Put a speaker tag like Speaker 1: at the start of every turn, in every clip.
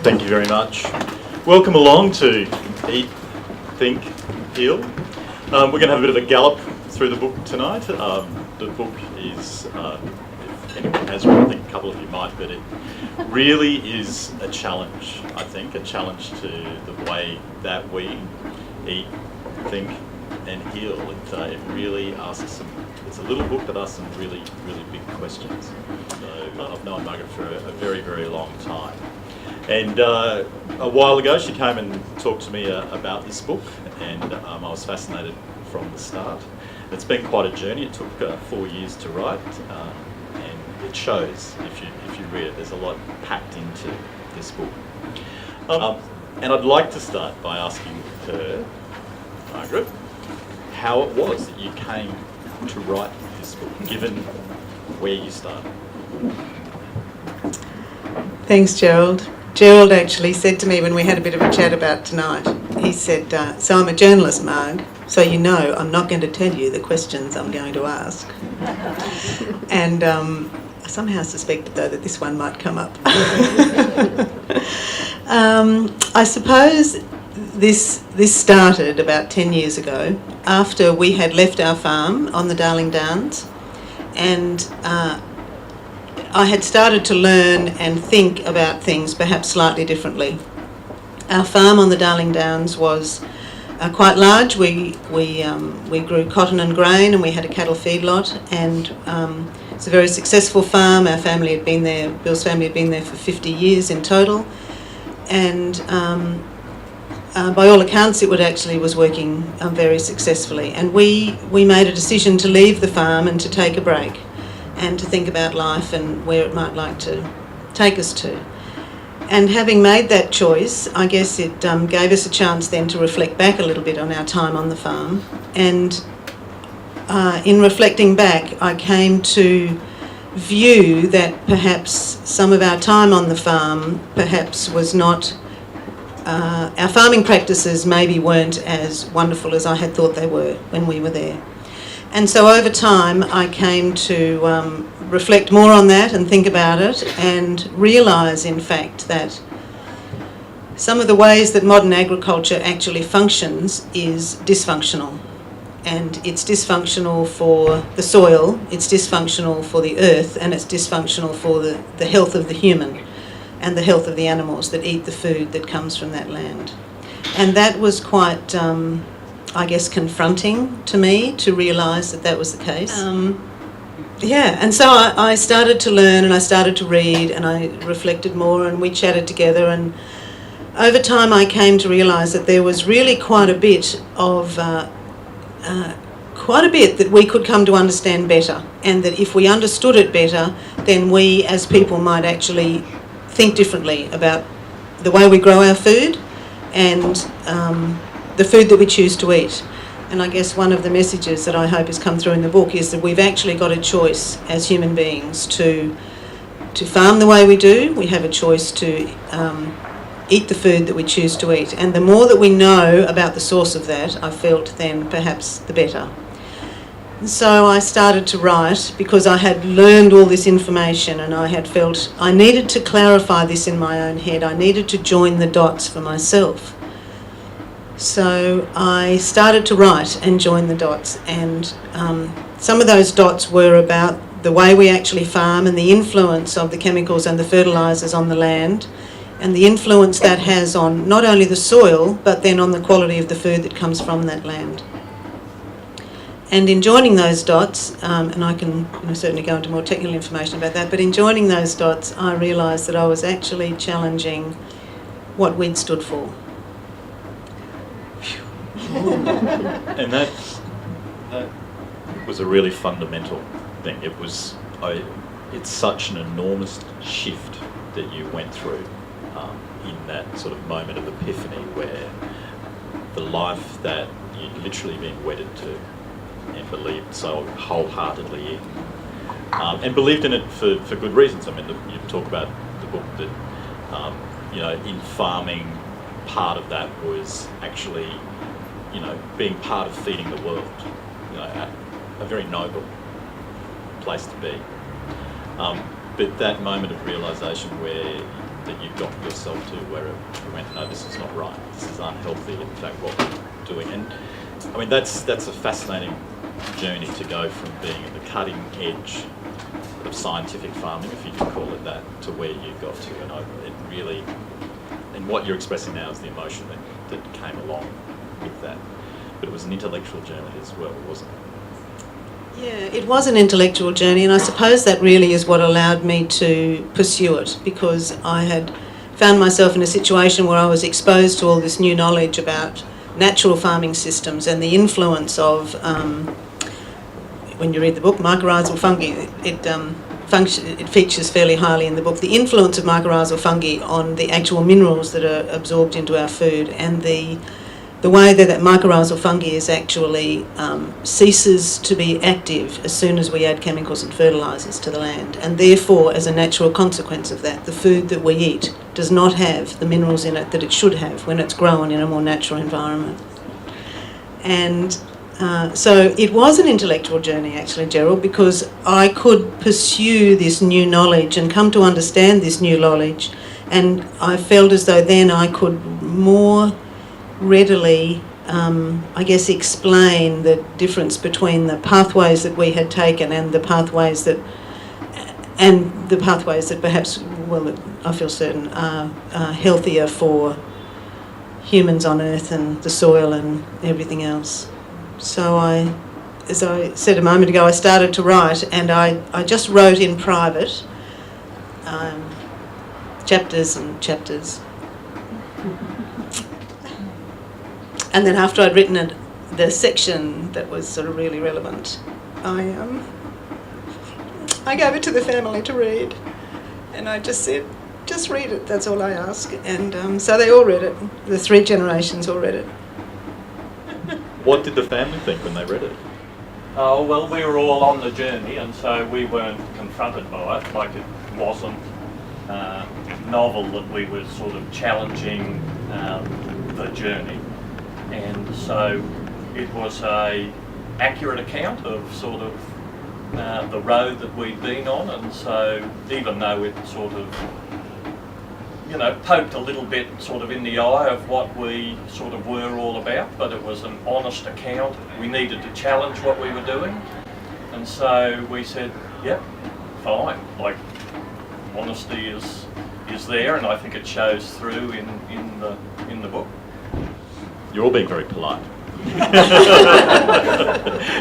Speaker 1: Thank you very much. Welcome along to Eat, Think, Heal. We're going to have a bit of a gallop through the book tonight. The book is, if anyone has read, I think a couple of you might, but it really is a challenge, I think, a challenge to the way that we eat, think and heal. It really asks some, it's a little book that asks some really, really big questions. So I've known Margaret for a very, very long time. And a while ago she came and talked to me about this book, and I was fascinated from the start. It's been quite a journey. It took 4 years to write, and it shows if you read it. There's a lot packed into this book. And I'd like to start by asking her, Margaret, how it was that you came to write this book, given where you started.
Speaker 2: Thanks, Gerald. Gerald actually said to me when we had a bit of a chat about tonight, he said, so I'm a journalist, Marg, so you know I'm not going to tell you the questions I'm going to ask. And I somehow suspected, though, that this one might come up. I suppose this started about 10 years ago, after we had left our farm on the Darling Downs, and I had started to learn and think about things perhaps slightly differently. Our farm on the Darling Downs was quite large. We grew cotton and grain, and we had a cattle feedlot, and it's a very successful farm. Our family had been there, Bill's family had been there for 50 years in total, and by all accounts it was working very successfully. And we made a decision to leave the farm and to take a break, and to think about life and where it might like to take us to. And having made that choice, I guess it gave us a chance then to reflect back a little bit on our time on the farm. And in reflecting back, I came to view that perhaps some of our time on the farm perhaps was not, our farming practices maybe weren't as wonderful as I had thought they were when we were there. And so over time I came to reflect more on that and think about it, and realise in fact that some of the ways that modern agriculture actually functions is dysfunctional. And it's dysfunctional for the soil, it's dysfunctional for the earth, and it's dysfunctional for the health of the human and the health of the animals that eat the food that comes from that land. And that was quite I guess confronting to me to realise that was the case. And so I started to learn, and I started to read, and I reflected more, and we chatted together, and over time I came to realise that there was really quite a bit that we could come to understand better, and that if we understood it better, then we as people might actually think differently about the way we grow our food and the food that we choose to eat. And I guess one of the messages that I hope has come through in the book is that we've actually got a choice as human beings to farm the way we do. We have a choice to eat the food that we choose to eat. And the more that we know about the source of that, I felt then perhaps the better. And so I started to write because I had learned all this information, and I had felt I needed to clarify this in my own head. I needed to join the dots for myself. So I started to write and join the dots, and some of those dots were about the way we actually farm and the influence of the chemicals and the fertilisers on the land, and the influence that has on not only the soil but then on the quality of the food that comes from that land. And in joining those dots, and I can certainly go into more technical information about that, but in joining those dots I realised that I was actually challenging what we'd stood for.
Speaker 1: And that was a really fundamental thing. It's such an enormous shift that you went through in that sort of moment of epiphany, where the life that you'd literally been wedded to and believed so wholeheartedly in, and believed in it for good reasons. I mean, you talk about the book that in farming, part of that was actually being part of feeding the world, a very noble place to be. But that moment of realisation where that you got yourself to where you went, no, this is not right, this is unhealthy, in fact, what we're doing? And I mean, that's a fascinating journey to go from being at the cutting edge of scientific farming, if you can call it that, to where you got to. And it really, and what you're expressing now is the emotion that came along with that. But it was an intellectual journey as well, wasn't it?
Speaker 2: Yeah, it was an intellectual journey, and I suppose that really is what allowed me to pursue it, because I had found myself in a situation where I was exposed to all this new knowledge about natural farming systems and the influence of, when you read the book, mycorrhizal fungi, it features fairly highly in the book, the influence of mycorrhizal fungi on the actual minerals that are absorbed into our food, and the way that mycorrhizal fungi is actually ceases to be active as soon as we add chemicals and fertilisers to the land. And therefore, as a natural consequence of that, the food that we eat does not have the minerals in it that it should have when it's grown in a more natural environment. And so it was an intellectual journey, actually, Gerald, because I could pursue this new knowledge and come to understand this new knowledge. And I felt as though then I could more readily, I guess, explain the difference between the pathways that we had taken and the pathways that perhaps, well, I feel certain are healthier for humans on Earth and the soil and everything else. So as I said a moment ago, I started to write, and I just wrote in private, chapters and chapters. And then after I'd written the section that was sort of really relevant, I gave it to the family to read, and I just said, just read it, that's all I ask. And so they all read it, the 3 generations all read it.
Speaker 1: What did the family think when they read it?
Speaker 3: Oh, well, we were all on the journey, and so we weren't confronted by it, like it wasn't novel that we were sort of challenging the journey. And so it was a accurate account of sort of the road that we'd been on, and so even though it sort of, you know, poked a little bit sort of in the eye of what we sort of were all about, but it was an honest account. We needed to challenge what we were doing, and so we said, yep, fine, like honesty is there, and I think it shows through in the book.
Speaker 1: You're all being very polite.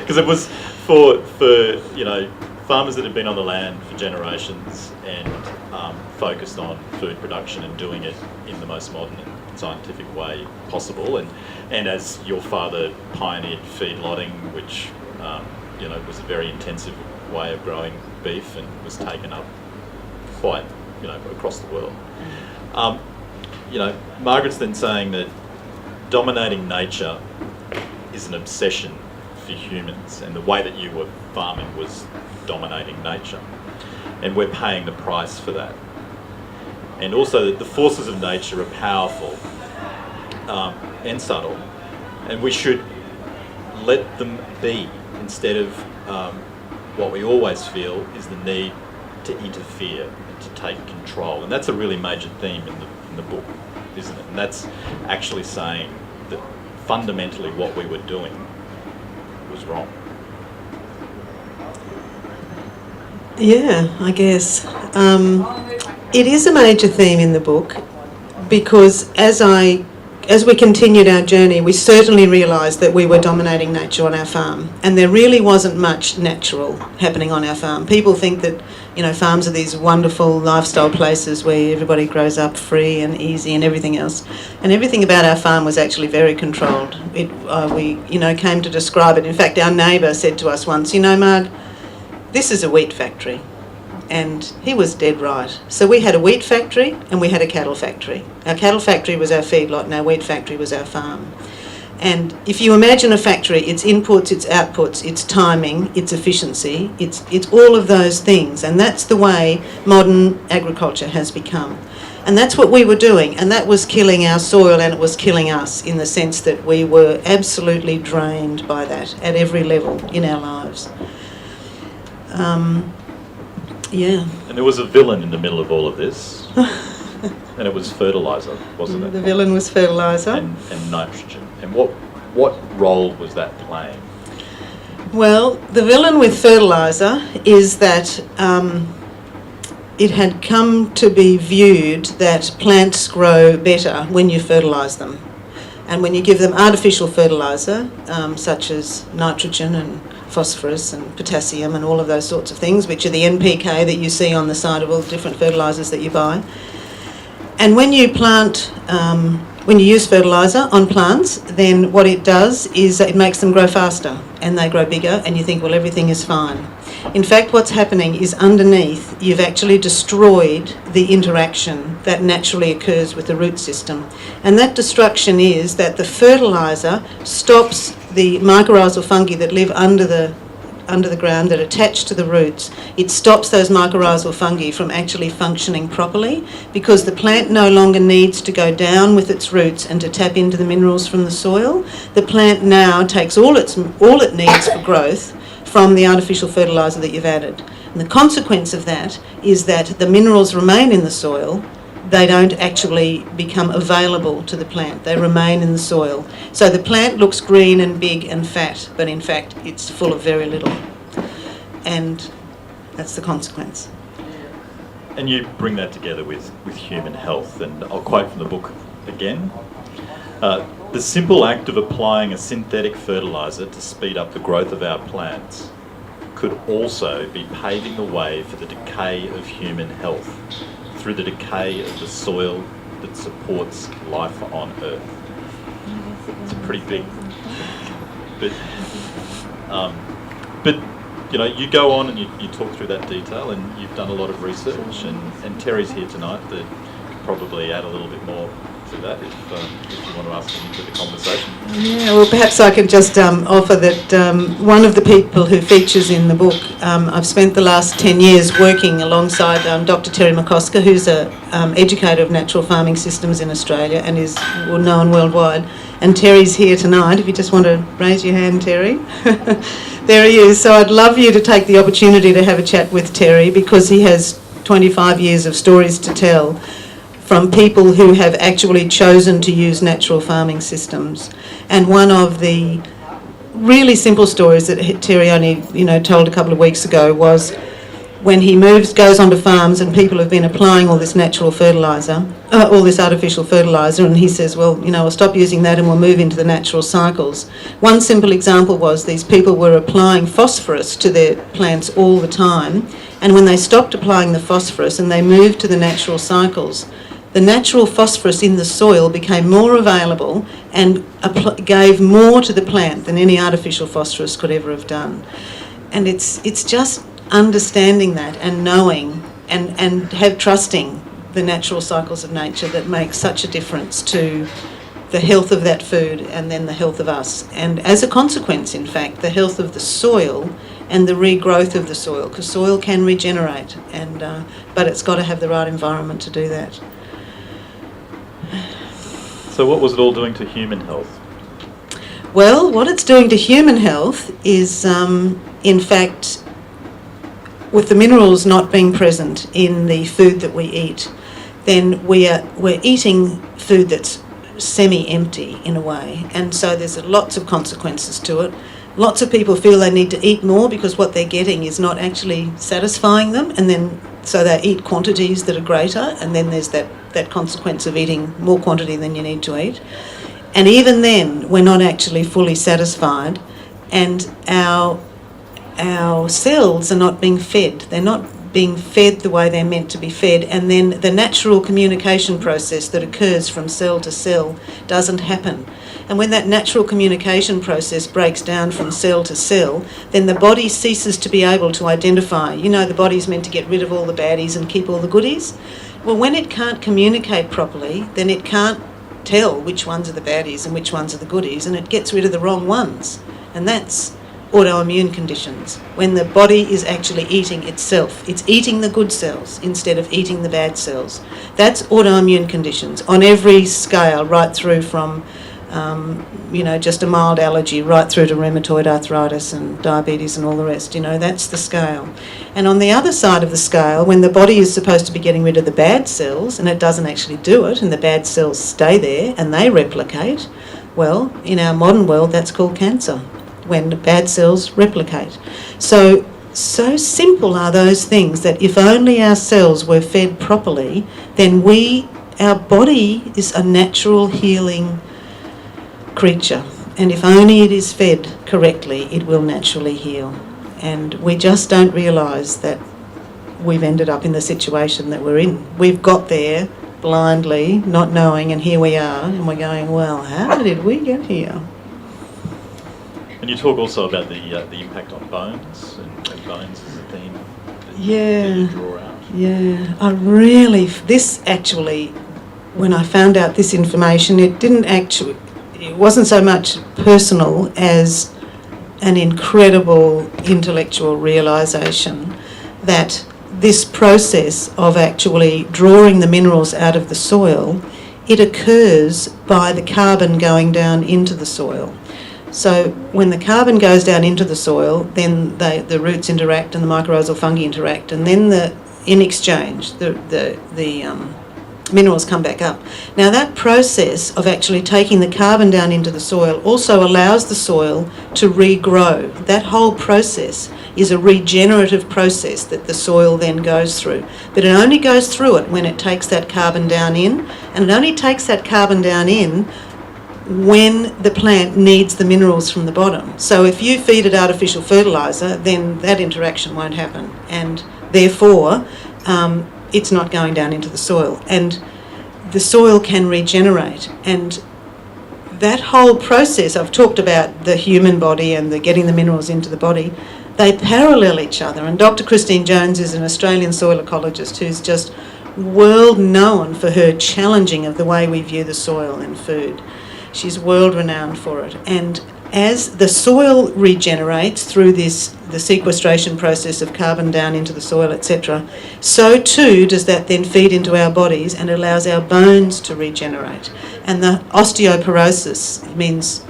Speaker 1: Because it was for you know, farmers that had been on the land for generations and focused on food production and doing it in the most modern and scientific way possible. And as your father pioneered feedlotting, which you know, was a very intensive way of growing beef and was taken up quite, you know, across the world. You know, Margaret's then saying that dominating nature is an obsession for humans, and the way that you were farming was dominating nature, and we're paying the price for that. And also that the forces of nature are powerful and subtle, and we should let them be, instead of what we always feel is the need to interfere and to take control. And that's a really major theme in the book, isn't it? And that's actually saying that fundamentally what we were doing was wrong.
Speaker 2: Yeah, I guess. It is a major theme in the book, because as we continued our journey, we certainly realised that we were dominating nature on our farm, and there really wasn't much natural happening on our farm. People think that, you know, farms are these wonderful lifestyle places where everybody grows up free and easy and everything else, and everything about our farm was actually very controlled. We, you know, came to describe it. In fact, our neighbour said to us once, you know, Marg, this is a wheat factory. And he was dead right. So we had a wheat factory and we had a cattle factory. Our cattle factory was our feedlot and our wheat factory was our farm. And if you imagine a factory, its inputs, its outputs, its timing, its efficiency, it's all of those things. And that's the way modern agriculture has become. And that's what we were doing. And that was killing our soil, and it was killing us, in the sense that we were absolutely drained by that at every level in our lives. Yeah.
Speaker 1: And there was a villain in the middle of all of this. And it was fertiliser, wasn't
Speaker 2: The
Speaker 1: it?
Speaker 2: villain was fertiliser.
Speaker 1: And nitrogen. And what role was that playing?
Speaker 2: Well, the villain with fertiliser is that it had come to be viewed that plants grow better when you fertilise them. And when you give them artificial fertiliser, such as nitrogen and phosphorus and potassium and all of those sorts of things, which are the NPK that you see on the side of all the different fertilisers that you buy. And when you when you use fertiliser on plants, then what it does is it makes them grow faster and they grow bigger, and you think, well, everything is fine. In fact, what's happening is underneath, you've actually destroyed the interaction that naturally occurs with the root system. And that destruction is that the fertiliser stops the mycorrhizal fungi that live under the ground, that attach to the roots. It stops those mycorrhizal fungi from actually functioning properly, because the plant no longer needs to go down with its roots and to tap into the minerals from the soil. The plant now takes all it needs for growth from the artificial fertiliser that you've added. And the consequence of that is that the minerals remain in the soil. They don't actually become available to the plant. They remain in the soil. So the plant looks green and big and fat, but in fact it's full of very little. And that's the consequence.
Speaker 1: And you bring that together with human health. And I'll quote from the book again. The simple act of applying a synthetic fertiliser to speed up the growth of our plants could also be paving the way for the decay of human health through the decay of the soil that supports life on Earth. It's a pretty big, but you know, you go on and you talk through that detail, and you've done a lot of research, and Terry's here tonight to probably add a little bit more to that if you want to ask him into the conversation.
Speaker 2: Yeah, well, perhaps I could just offer that one of the people who features in the book, I've spent the last 10 years working alongside Dr. Terry McCosker, who's an educator of natural farming systems in Australia and is known worldwide. And Terry's here tonight, if you just want to raise your hand, Terry. There he is. So I'd love you to take the opportunity to have a chat with Terry, because he has 25 years of stories to tell from people who have actually chosen to use natural farming systems. And one of the really simple stories that Terry only told a couple of weeks ago was when he goes onto farms and people have been applying all this natural fertiliser, all this artificial fertiliser, and he says, well, we'll stop using that and we'll move into the natural cycles. One simple example was these people were applying phosphorus to their plants all the time, and when they stopped applying the phosphorus and they moved to the natural cycles, the natural phosphorus in the soil became more available and gave more to the plant than any artificial phosphorus could ever have done. And it's just understanding that and knowing and trusting the natural cycles of nature that makes such a difference to the health of that food and then the health of us. And as a consequence, in fact, the health of the soil and the regrowth of the soil, because soil can regenerate, but it's got to have the right environment to do that.
Speaker 1: So what was it all doing to human health?
Speaker 2: Well, what it's doing to human health is, in fact, with the minerals not being present in the food that we eat, then we're eating food that's semi-empty in a way, and so there's lots of consequences to it. Lots of people feel they need to eat more because what they're getting is not actually satisfying them, and then so they eat quantities that are greater, and then there's that consequence of eating more quantity than you need to eat. And even then, we're not actually fully satisfied, and our cells are not being fed. They're not being fed the way they're meant to be fed, and then the natural communication process that occurs from cell to cell doesn't happen. And when that natural communication process breaks down from cell to cell, then the body ceases to be able to identify. The body's meant to get rid of all the baddies and keep all the goodies. Well, when it can't communicate properly, then it can't tell which ones are the baddies and which ones are the goodies, and it gets rid of the wrong ones. And that's autoimmune conditions, when the body is actually eating itself. It's eating the good cells instead of eating the bad cells. That's autoimmune conditions on every scale, right through from just a mild allergy right through to rheumatoid arthritis and diabetes and all the rest. That's the scale. And on the other side of the scale, when the body is supposed to be getting rid of the bad cells and it doesn't actually do it and the bad cells stay there and they replicate, well, in our modern world that's called cancer, when the bad cells replicate. So simple are those things that if only our cells were fed properly, then our body is a natural healing creature, and if only it is fed correctly, it will naturally heal. And we just don't realise that we've ended up in the situation that we're in. We've got there blindly, not knowing, and here we are, and we're going, well, how did we get here?
Speaker 1: And you talk also about the impact on bones, and bones is a theme that you draw out.
Speaker 2: Yeah, this actually, when I found out this information, it wasn't so much personal as an incredible intellectual realisation that this process of actually drawing the minerals out of the soil, it occurs by the carbon going down into the soil. So when the carbon goes down into the soil, then the roots interact and the mycorrhizal fungi interact, and then in exchange the minerals come back up. Now that process of actually taking the carbon down into the soil also allows the soil to regrow. That whole process is a regenerative process that the soil then goes through. But it only goes through it when it takes that carbon down in, and it only takes that carbon down in when the plant needs the minerals from the bottom. So if you feed it artificial fertiliser, then that interaction won't happen, and therefore it's not going down into the soil, and the soil can regenerate. And that whole process, I've talked about the human body and the getting the minerals into the body, they parallel each other. And Dr. Christine Jones is an Australian soil ecologist who's just world known for her challenging of the way we view the soil and food. She's world renowned for it. And as the soil regenerates through the sequestration process of carbon down into the soil, etc., so too does that then feed into our bodies and allows our bones to regenerate. And the osteoporosis means,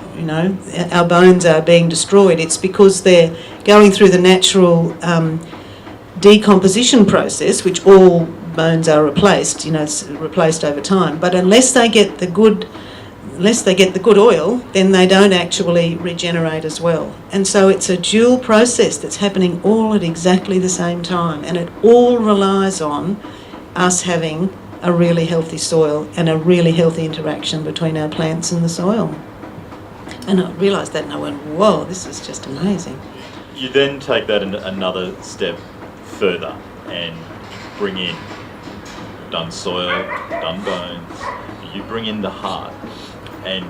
Speaker 2: our bones are being destroyed. It's because they're going through the natural decomposition process, which all bones are replaced, it's replaced over time. But unless they get the good oil, then they don't actually regenerate as well. And so it's a dual process that's happening all at exactly the same time, and it all relies on us having a really healthy soil and a really healthy interaction between our plants and the soil. And I realised that and I went, whoa, this is just amazing.
Speaker 1: You then take that another step further and bring in, done soil, done bones, you bring in the heart. And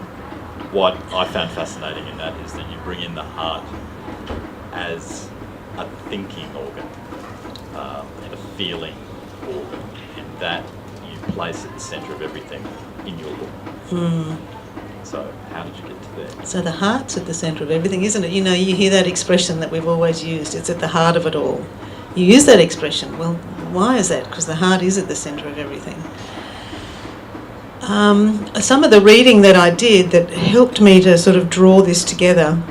Speaker 1: what I found fascinating in that is that you bring in the heart as a thinking organ and a feeling organ, and that you place at the centre of everything in your book. So how did you get to there? So the heart's at the centre of everything, isn't it? You hear that expression that we've always used, it's at the heart of it all. You use that expression. Well, why is that? Because the heart is at the centre of everything. Some of the reading that I did that helped me to sort of draw this together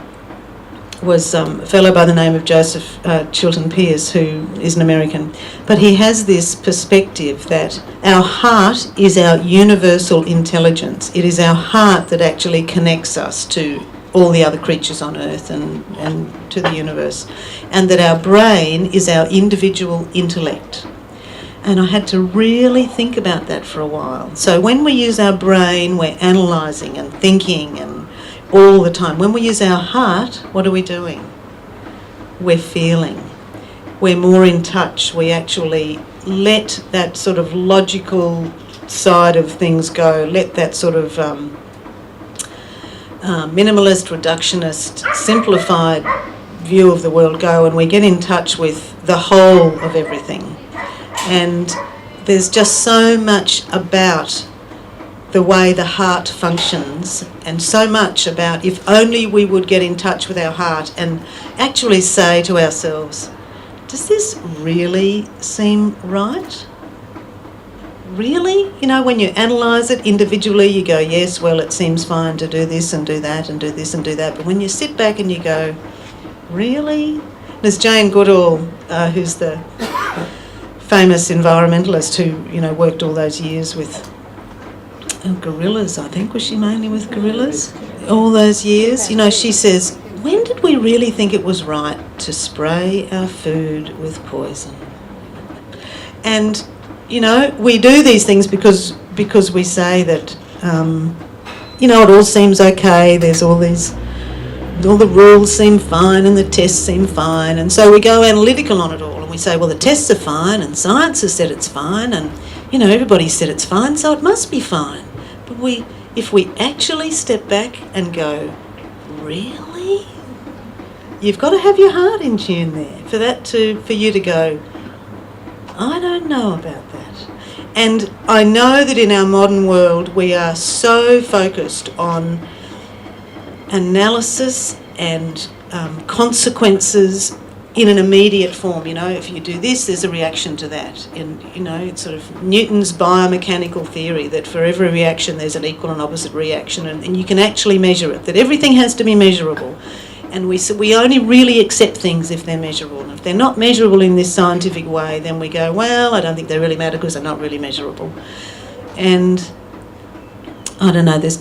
Speaker 1: was a fellow by the name of Joseph Chilton Pearce, who is an American. But he has this perspective that our heart is our universal intelligence. It is our heart that actually connects us to all the other creatures on Earth and to the universe. And that our brain is our individual intellect. And I had to really think about that for a while. So when we use our brain, we're analysing and thinking and all the time. When we use our heart, what are we doing? We're feeling. We're more in touch. We actually let that sort of logical side of things go, let that sort of minimalist, reductionist, simplified view of the world go, and we get in touch with the whole of everything. And there's just so much about the way the heart functions, and so much about if only we would get in touch with our heart and actually say to ourselves, does this really seem right?
Speaker 2: really? You know, when you analyse it individually, you go, yes, well, it seems fine to do this and do that and do this and do that. But when you sit back and you go, really? There's Jane Goodall, who's the famous environmentalist who, you know, worked all those years with gorillas, I think. Was she mainly with gorillas? All those years. You know, she says, when did we really think it was right to spray our food with poison? And, you know, we do these things because we say that, you know, it all seems okay, there's all the rules seem fine and the tests seem fine, and so we go analytical on it all and we say, well, the tests are fine and science has said it's fine and, you know, everybody said it's fine, so it must be fine. But if we actually step back and go, really? You've got to have your heart in tune there for you to go, I don't know about that. And I know that in our modern world we are so focused on analysis and consequences in an immediate form. You know, if you do this, there's a reaction to that. And, you know, it's sort of Newton's biomechanical theory that for every reaction there's an equal and opposite reaction, and you can actually measure it, that everything has to be measurable. And we only really accept things if they're measurable. And if they're not measurable in this scientific way, then we go, well, I don't think they really matter because they're not really measurable. And I don't know, there's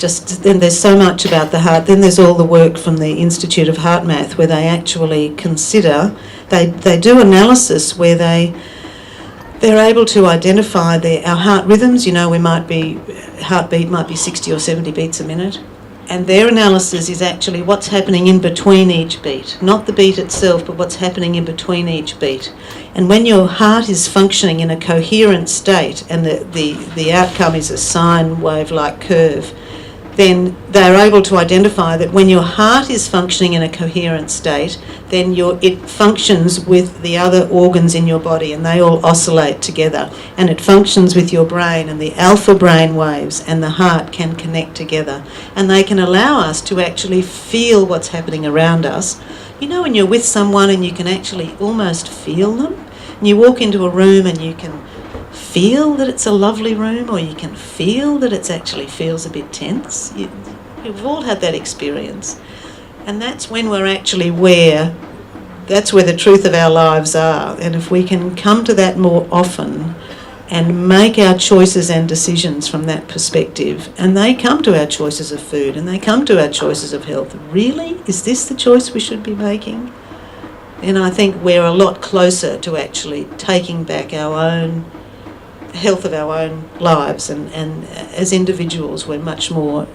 Speaker 2: so much about the heart. Then there's all the work from the Institute of Heart Math where they actually consider, they do analysis where they're able to identify our heart rhythms. You know, heartbeat might be 60 or 70 beats a minute. And their analysis is actually what's happening in between each beat. Not the beat itself, but what's happening in between each beat. And when your heart is functioning in a coherent state and the outcome is a sine wave-like curve, then they're able to identify that when your heart is functioning in a coherent state, then it functions with the other organs in your body and they all oscillate together. And it functions with your brain, and the alpha brain waves and the heart can connect together. And they can allow us to actually feel what's happening around us. You know, when you're with someone and you can actually almost feel them. And you walk into a room and you can feel that it's a lovely room, or you can feel that it actually feels a bit tense. We've all had that experience. And that's when we're actually that's where the truth of our lives are. And if we can come to that more often and make our choices and decisions from that perspective, and they come to our choices of food and they come to our choices of health, really? Is this the choice we should be making? And I think we're a lot closer to actually taking back our own health of our own lives, and as individuals we're much more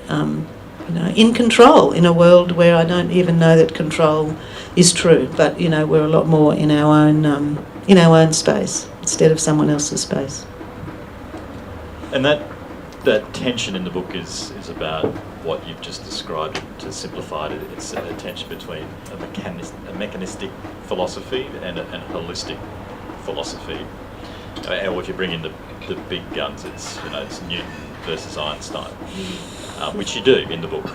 Speaker 2: in control in a world where I don't even know that control is true, but you know, we're a lot more in our own space instead of someone else's space.
Speaker 1: And that tension in the book is about what you've just described. To simplify it, it's a tension between a mechanistic philosophy and a holistic philosophy. Or if you bring in the big guns, it's Newton versus Einstein, which you do in the book.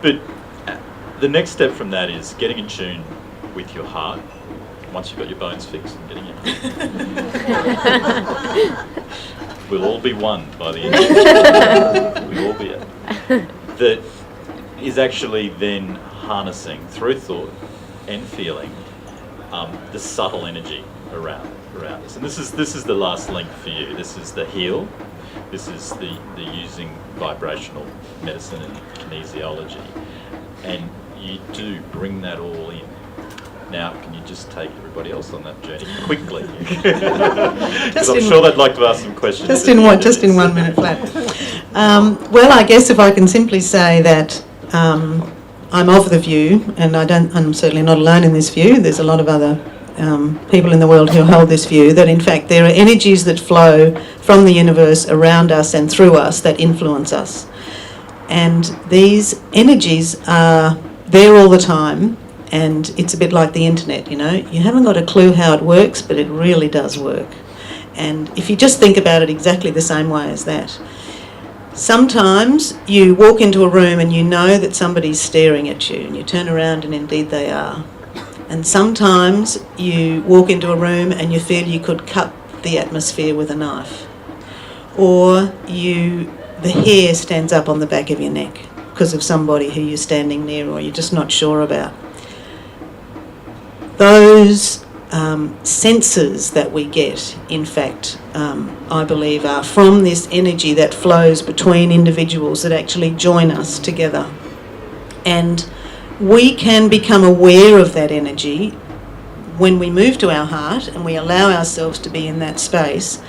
Speaker 1: But the next step from that is getting in tune with your heart. Once you've got your bones fixed and getting in, we'll all be one by the end of it. We'll all be it. That is actually then harnessing through thought and feeling the subtle energy around us. And this is the last link for you. This is the heal. This is the using vibrational medicine and kinesiology. And you do bring that all in. Now, can you just take everybody else on that journey quickly? Because I'm sure they'd like to ask some questions.
Speaker 2: Just in 1 minute flat. Well, I guess if I can simply say that I'm of the view, and I'm certainly not alone in this view. There's a lot of other people in the world who hold this view, that in fact there are energies that flow from the universe around us and through us that influence us. And these energies are there all the time. And it's a bit like the internet, you know. You haven't got a clue how it works, but it really does work. And if you just think about it exactly the same way as that. Sometimes you walk into a room and you know that somebody's staring at you, and you turn around and indeed they are. And sometimes you walk into a room and you feel you could cut the atmosphere with a knife. or the hair stands up on the back of your neck because of somebody who you're standing near or you're just not sure about. Those senses that we get, in fact, I believe are from this energy that flows between individuals that actually join us together. And we can become aware of that energy when we move to our heart and we allow ourselves to be in that space.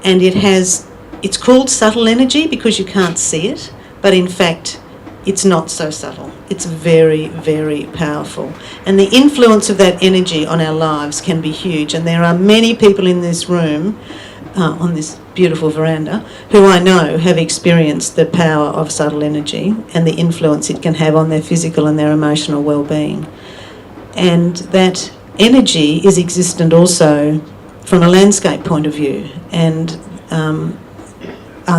Speaker 2: And it's called subtle energy because you can't see it, but in fact it's not so subtle. It's very, very powerful. And the influence of that energy on our lives can be huge. And there are many people in this room, on this beautiful veranda, who I know have experienced the power of subtle energy and the influence it can have on their physical and their emotional well-being. And that energy is existent also from a landscape point of view. And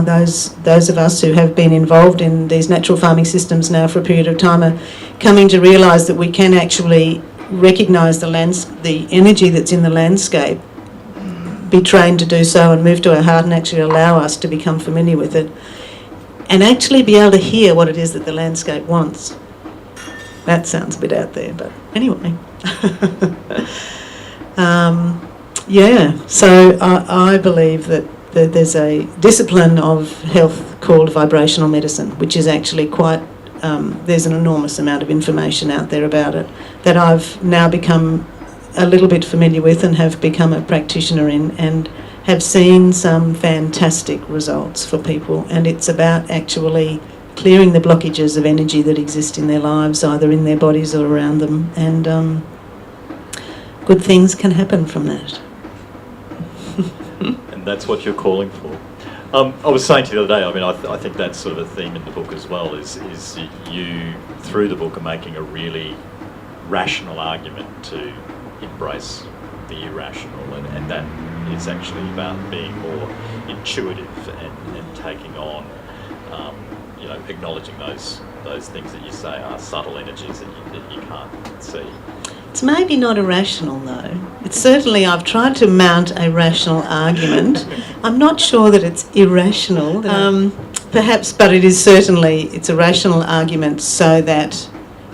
Speaker 2: those of us who have been involved in these natural farming systems now for a period of time are coming to realise that we can actually recognise the energy that's in the landscape, be trained to do so and move to our heart and actually allow us to become familiar with it and actually be able to hear what it is that the landscape wants. That sounds a bit out there, but anyway. So I believe that there's a discipline of health called vibrational medicine, which is actually quite, there's an enormous amount of information out there about it that I've now become a little bit familiar with and have become a practitioner in and have seen some fantastic results for people. And it's about actually clearing the blockages of energy that exist in their lives, either in their bodies or around them. And good things can happen from that.
Speaker 1: And that's what you're calling for. I was saying to you the other day, I mean, I think that's sort of a theme in the book as well, is you, through the book, are making a really rational argument to embrace the irrational, and that is actually about being more intuitive and taking on, acknowledging those things that you say are subtle energies that you can't see.
Speaker 2: It's maybe not irrational though. It's certainly, I've tried to mount a rational argument. I'm not sure that it's irrational, perhaps, but it is certainly, it's a rational argument so that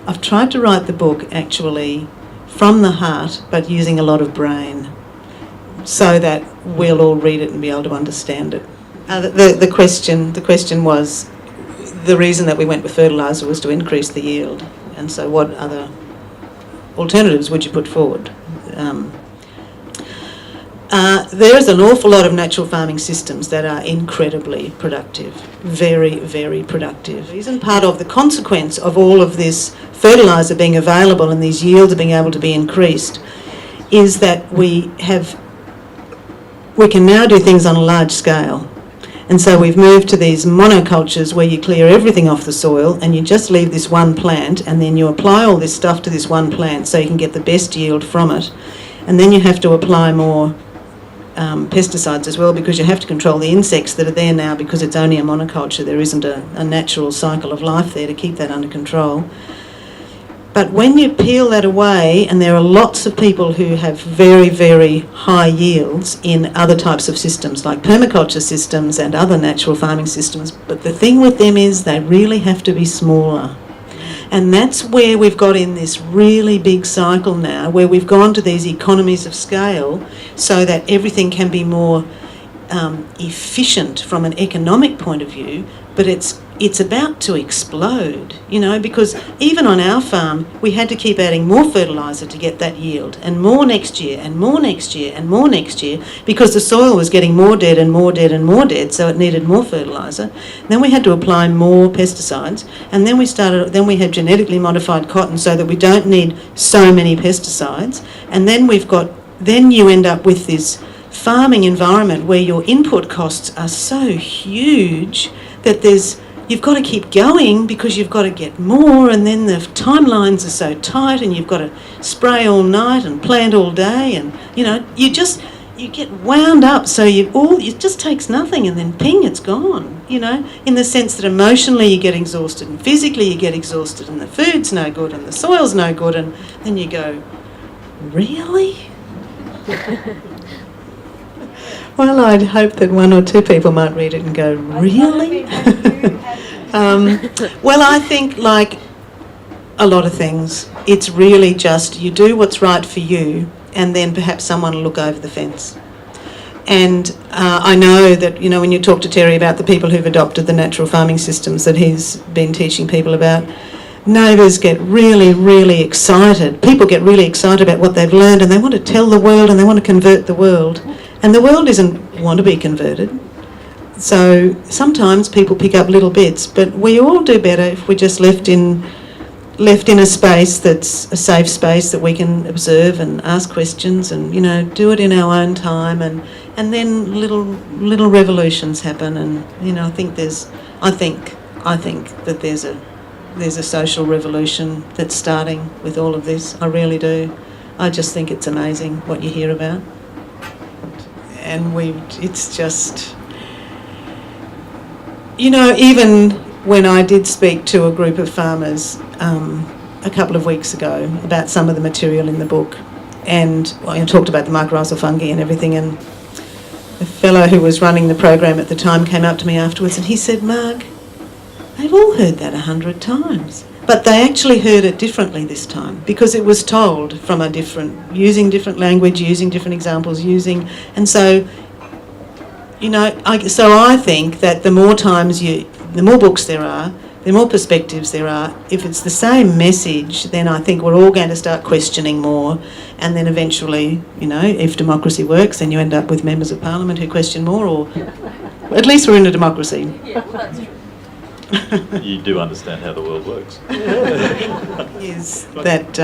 Speaker 2: I've tried to write the book actually from the heart but using a lot of brain so that we'll all read it and be able to understand it. The question was, the reason that we went with fertiliser was to increase the yield, and so what other alternatives would you put forward? There is an awful lot of natural farming systems that are incredibly productive, very, very productive. The reason part of the consequence of all of this fertiliser being available and these yields being able to be increased is that we can now do things on a large scale. And so we've moved to these monocultures where you clear everything off the soil and you just leave this one plant and then you apply all this stuff to this one plant so you can get the best yield from it. And then you have to apply more pesticides as well because you have to control the insects that are there now because it's only a monoculture. There isn't a natural cycle of life there to keep that under control. But when you peel that away, and there are lots of people who have very, very high yields in other types of systems like permaculture systems and other natural farming systems, but the thing with them is they really have to be smaller. And that's where we've got in this really big cycle now, where we've gone to these economies of scale so that everything can be more efficient from an economic point of view, but it's about to explode, because even on our farm we had to keep adding more fertiliser to get that yield, and more next year and more next year and more next year, because the soil was getting more dead and more dead and more dead, so it needed more fertiliser. Then we had to apply more pesticides, and then we had genetically modified cotton so that we don't need so many pesticides, and then you end up with this farming environment where your input costs are so huge that you've got to keep going because you've got to get more, and then the timelines are so tight and you've got to spray all night and plant all day, and you get wound up, so it just takes nothing, and then ping, it's gone, in the sense that emotionally you get exhausted and physically you get exhausted and the food's no good and the soil's no good, and then you go, really? Well, I'd hope that one or two people might read it and go, really? Well, I think like a lot of things, it's really just you do what's right for you, and then perhaps someone will look over the fence. And I know that, you know, when you talk to Terry about the people who've adopted the natural farming systems that he's been teaching people about, neighbours get really, really excited. People get really excited about what they've learned, and they want to tell the world and they want to convert the world. And the world doesn't want to be converted. So sometimes people pick up little bits, but we all do better if we're just left in a space that's a safe space that we can observe and ask questions and, you know, do it in our own time, and then little revolutions happen. And, you know, I think that there's a social revolution that's starting with all of this. I really do. I just think it's amazing what you hear about. And it's just, you know, even when I did speak to a group of farmers a couple of weeks ago about some of the material in the book, and I talked about the mycorrhizal fungi and everything, and the fellow who was running the program at the time came up to me afterwards and he said, Marg, they've all heard that 100 times. But they actually heard it differently this time because it was told from using different language, using different examples, and so, you know, I think that the more books there are, the more perspectives there are. If it's the same message, then I think we're all going to start questioning more, and then eventually, you know, if democracy works, then you end up with members of parliament who question more, or at least we're in a democracy.
Speaker 4: Yeah, that's true.
Speaker 1: You do understand how the world works.
Speaker 2: Is that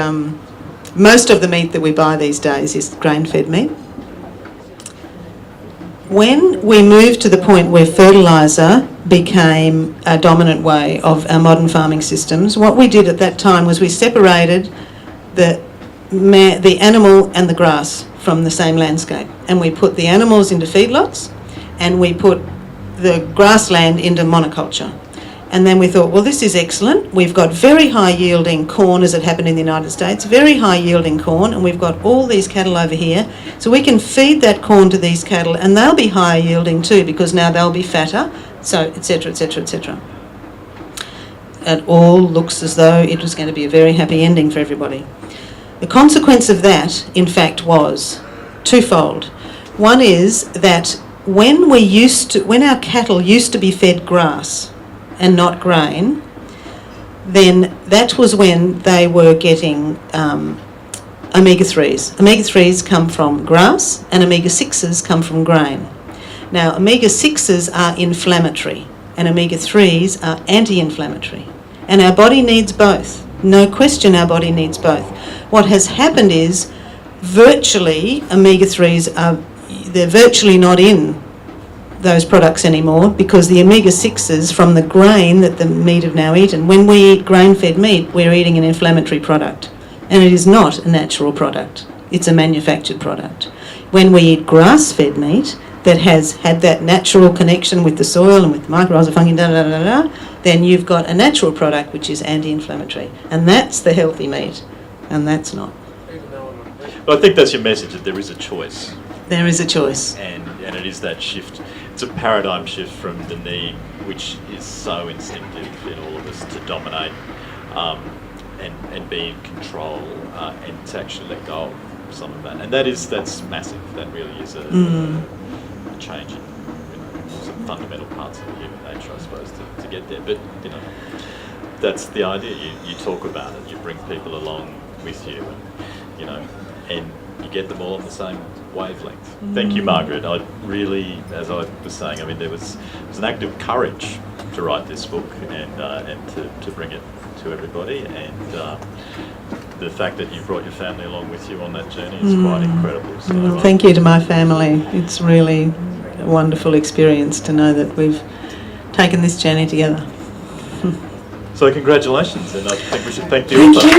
Speaker 2: most of the meat that we buy these days is grain-fed meat. When we moved to the point where fertiliser became a dominant way of our modern farming systems, what we did at that time was we separated the animal and the grass from the same landscape, and we put the animals into feedlots and we put the grassland into monoculture. And then we thought, well, this is excellent. We've got very high yielding corn, as it happened in the United States, very high yielding corn, and we've got all these cattle over here. So we can feed that corn to these cattle and they'll be higher yielding too, because now they'll be fatter, so etc, etc, etc. It all looks as though it was going to be a very happy ending for everybody. The consequence of that, in fact, was twofold. One is that when our cattle used to be fed grass and not grain, then that was when they were getting omega-3s. Omega-3s come from grass and omega-6s come from grain. Now, omega-6s are inflammatory and omega-3s are anti-inflammatory. And our body needs both. No question our body needs both. What has happened is virtually omega-3s they're virtually not in those products anymore, because the omega-6s from the grain that the meat have now eaten, when we eat grain-fed meat, we're eating an inflammatory product, and it is not a natural product, it's a manufactured product. When we eat grass-fed meat that has had that natural connection with the soil and with the mycorrhizal fungi, then you've got a natural product which is anti-inflammatory, and that's the healthy meat, and that's not.
Speaker 1: Well, I think that's your message, that there is a choice.
Speaker 2: There is a choice.
Speaker 1: And it is that shift. It's a paradigm shift from the need, which is so instinctive in all of us, to dominate and be in control, and to actually let go of some of that. And that's massive. That really is a change in, you know, some fundamental parts of human nature, I suppose, to get there. But, you know, that's the idea. You talk about it, you bring people along with you, and, you know, and you get them all on the same wavelength. Thank you, Margaret. I really, as I was saying, I mean, it was an act of courage to write this book and to bring it to everybody, and the fact that you brought your family along with you on that journey is quite incredible. So,
Speaker 2: thank you to my family. It's really a wonderful experience to know that we've taken this journey together.
Speaker 1: So congratulations, and I think we should thank the
Speaker 2: Thank
Speaker 1: author.
Speaker 2: you.